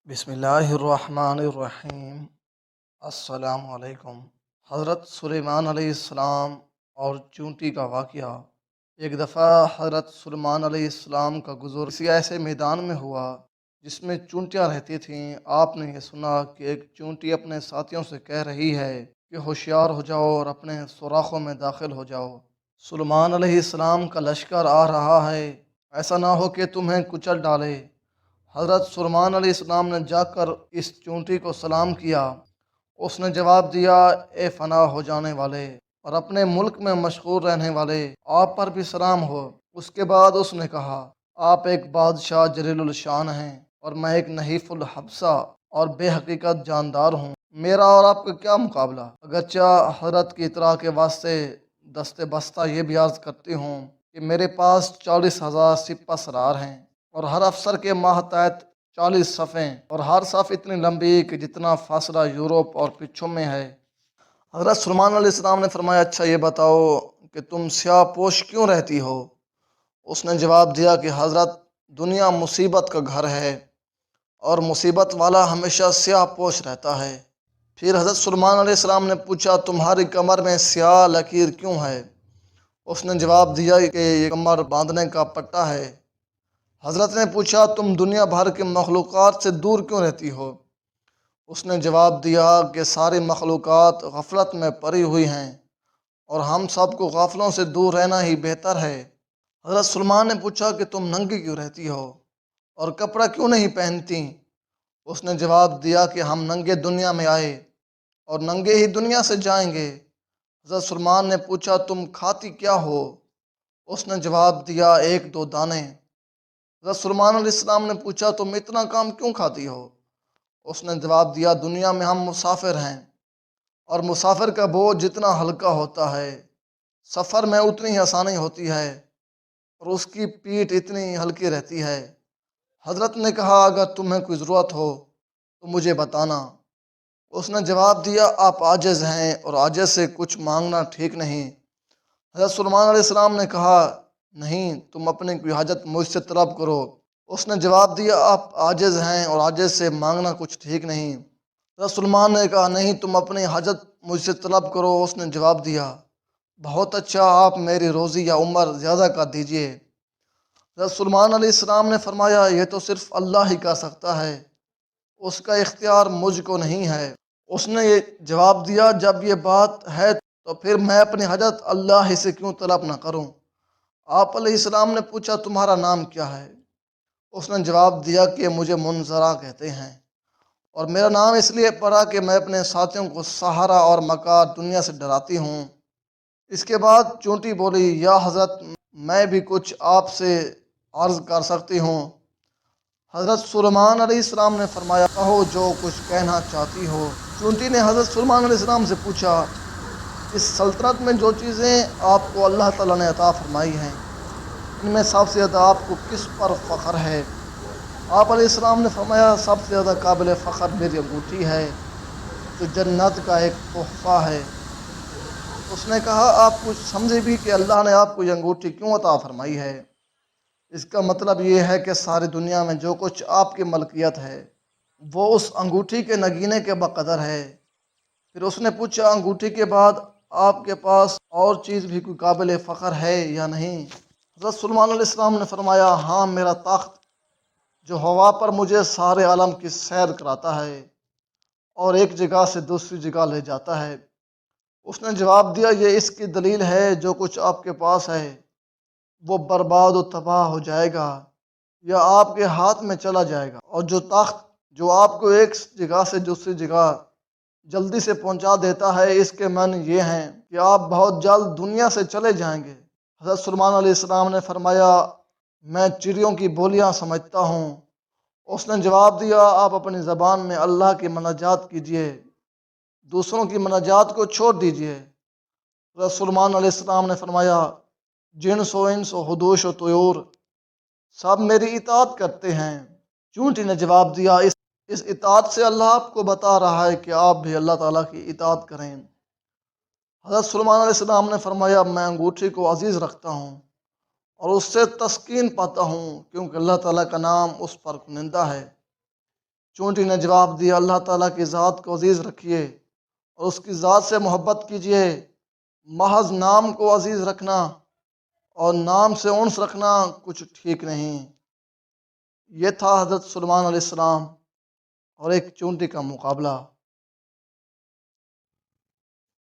بسم اللہ الرحمن الرحیم۔ السلام علیکم۔ حضرت سلیمان علیہ السلام اور چونٹی کا واقعہ۔ ایک دفعہ حضرت سلیمان علیہ السلام کا گزر کسی ایسے میدان میں ہوا جس میں چونٹیاں رہتی تھیں۔ آپ نے یہ سنا کہ ایک چونٹی اپنے ساتھیوں سے کہہ رہی ہے کہ ہوشیار ہو جاؤ اور اپنے سوراخوں میں داخل ہو جاؤ، سلیمان علیہ السلام کا لشکر آ رہا ہے، ایسا نہ ہو کہ تمہیں کچل ڈالے۔ حضرت سلیمان علیہ السلام نے جا کر اس چونٹی کو سلام کیا۔ اس نے جواب دیا، اے فنا ہو جانے والے اور اپنے ملک میں مشغول رہنے والے، آپ پر بھی سلام ہو۔ اس کے بعد اس نے کہا، آپ ایک بادشاہ جلیل الشان ہیں اور میں ایک نحیف الحبسہ اور بے حقیقت جاندار ہوں۔ میرا اور آپ کا کیا مقابلہ؟ اگرچہ حضرت کی اطلاع کے واسطے دست بستہ یہ بھی عرض کرتی ہوں کہ میرے پاس 40,000 سپہ سرار ہیں اور ہر افسر کے ماتحت 40 صفیں، اور ہر صف اتنی لمبی کہ جتنا فاصلہ یورپ اور پچھوں میں ہے۔ حضرت سلیمان علیہ السلام نے فرمایا، اچھا یہ بتاؤ کہ تم سیاہ پوش کیوں رہتی ہو؟ اس نے جواب دیا کہ حضرت، دنیا مصیبت کا گھر ہے اور مصیبت والا ہمیشہ سیاہ پوش رہتا ہے۔ پھر حضرت سلیمان علیہ السلام نے پوچھا، تمہاری کمر میں سیاہ لکیر کیوں ہے؟ اس نے جواب دیا کہ یہ کمر باندھنے کا پٹا ہے۔ حضرت نے پوچھا، تم دنیا بھر کے مخلوقات سے دور کیوں رہتی ہو؟ اس نے جواب دیا کہ ساری مخلوقات غفلت میں پڑی ہوئی ہیں اور ہم سب کو غافلوں سے دور رہنا ہی بہتر ہے۔ حضرت سلیمان نے پوچھا کہ تم ننگی کیوں رہتی ہو اور کپڑا کیوں نہیں پہنتی؟ اس نے جواب دیا کہ ہم ننگے دنیا میں آئے اور ننگے ہی دنیا سے جائیں گے۔ حضرت سلیمان نے پوچھا، تم کھاتی کیا ہو؟ اس نے جواب دیا، ایک دو دانے۔ حضرت سلیمان علیہ السلام نے پوچھا، تم اتنا کام کیوں کھاتی ہو؟ اس نے جواب دیا، دنیا میں ہم مسافر ہیں اور مسافر کا بوجھ جتنا ہلکا ہوتا ہے سفر میں اتنی ہی آسانی ہوتی ہے اور اس کی پیٹھ اتنی ہلکی رہتی ہے۔ حضرت نے کہا، اگر تمہیں کوئی ضرورت ہو تو مجھے بتانا۔ اس نے جواب دیا، آپ عاجز ہیں اور عاجز سے کچھ مانگنا ٹھیک نہیں۔ حضرت سلیمان علیہ السلام نے کہا، نہیں، تم اپنی کوئی حاجت مجھ سے طلب کرو۔ اس نے جواب دیا، آپ عاجز ہیں اور عاجز سے مانگنا کچھ ٹھیک نہیں۔ حضرت سلیمان نے کہا، نہیں، تم اپنی حاجت مجھ سے طلب کرو۔ اس نے جواب دیا، بہت اچھا، آپ میری روزی یا عمر زیادہ کر دیجئے۔ حضرت سلیمان علیہ السلام نے فرمایا، یہ تو صرف اللہ ہی کر سکتا ہے، اس کا اختیار مجھ کو نہیں ہے۔ اس نے یہ جواب دیا، جب یہ بات ہے تو پھر میں اپنی حاجت اللہ ہی سے کیوں طلب نہ کروں؟ آپ علیہ السلام نے پوچھا، تمہارا نام کیا ہے؟ اس نے جواب دیا کہ مجھے منظرا کہتے ہیں اور میرا نام اس لیے پڑا کہ میں اپنے ساتھیوں کو سہارا اور مکار دنیا سے ڈراتی ہوں۔ اس کے بعد چونٹی بولی، یا حضرت، میں بھی کچھ آپ سے عرض کر سکتی ہوں۔ حضرت سلیمان علیہ السلام نے فرمایا، کہو جو کچھ کہنا چاہتی ہو۔ چونٹی نے حضرت سلیمان علیہ السلام سے پوچھا، اس سلطنت میں جو چیزیں آپ کو اللہ تعالیٰ نے عطا فرمائی ہیں، ان میں سب سے زیادہ آپ کو کس پر فخر ہے؟ آپ علیہ السلام نے فرمایا، سب سے زیادہ قابل فخر میری انگوٹھی ہے جو جنت کا ایک تحفہ ہے۔ اس نے کہا، آپ کچھ سمجھے بھی کہ اللہ نے آپ کو یہ انگوٹھی کیوں عطا فرمائی ہے؟ اس کا مطلب یہ ہے کہ ساری دنیا میں جو کچھ آپ کی ملکیت ہے وہ اس انگوٹھی کے نگینے کے بقدر ہے۔ پھر اس نے پوچھا، انگوٹھی کے بعد آپ کے پاس اور چیز بھی کوئی قابل فخر ہے یا نہیں؟ حضرت سلیمان علیہ السلام نے فرمایا، ہاں، میرا تخت جو ہوا پر مجھے سارے عالم کی سیر کراتا ہے اور ایک جگہ سے دوسری جگہ لے جاتا ہے۔ اس نے جواب دیا، یہ اس کی دلیل ہے جو کچھ آپ کے پاس ہے وہ برباد و تباہ ہو جائے گا یا آپ کے ہاتھ میں چلا جائے گا، اور جو تخت جو آپ کو ایک جگہ سے دوسری جگہ جلدی سے پہنچا دیتا ہے، اس کے معنی یہ ہیں کہ آپ بہت جلد دنیا سے چلے جائیں گے۔ حضرت سلیمان علیہ السلام نے فرمایا، میں چڑیوں کی بولیاں سمجھتا ہوں۔ اس نے جواب دیا، آپ اپنی زبان میں اللہ کی مناجات کیجئے، دوسروں کی مناجات کو چھوڑ دیجئے۔ حضرت سلیمان علیہ السلام نے فرمایا، جنس و انس و حدوش و طیور سب میری اطاعت کرتے ہیں۔ چونٹی نے جواب دیا، اس اطاعت سے اللہ آپ کو بتا رہا ہے کہ آپ بھی اللہ تعالیٰ کی اطاعت کریں۔ حضرت سلیمان علیہ السلام نے فرمایا، میں انگوٹھی کو عزیز رکھتا ہوں اور اس سے تسکین پاتا ہوں کیونکہ اللہ تعالیٰ کا نام اس پر کنندہ ہے۔ چونٹی نے جواب دیا اللہ تعالیٰ کی ذات کو عزیز رکھیے اور اس کی ذات سے محبت کیجیے، محض نام کو عزیز رکھنا اور نام سے انس رکھنا کچھ ٹھیک نہیں۔ یہ تھا حضرت سلیمان علیہ السلام اور ایک چونٹی کا مقابلہ۔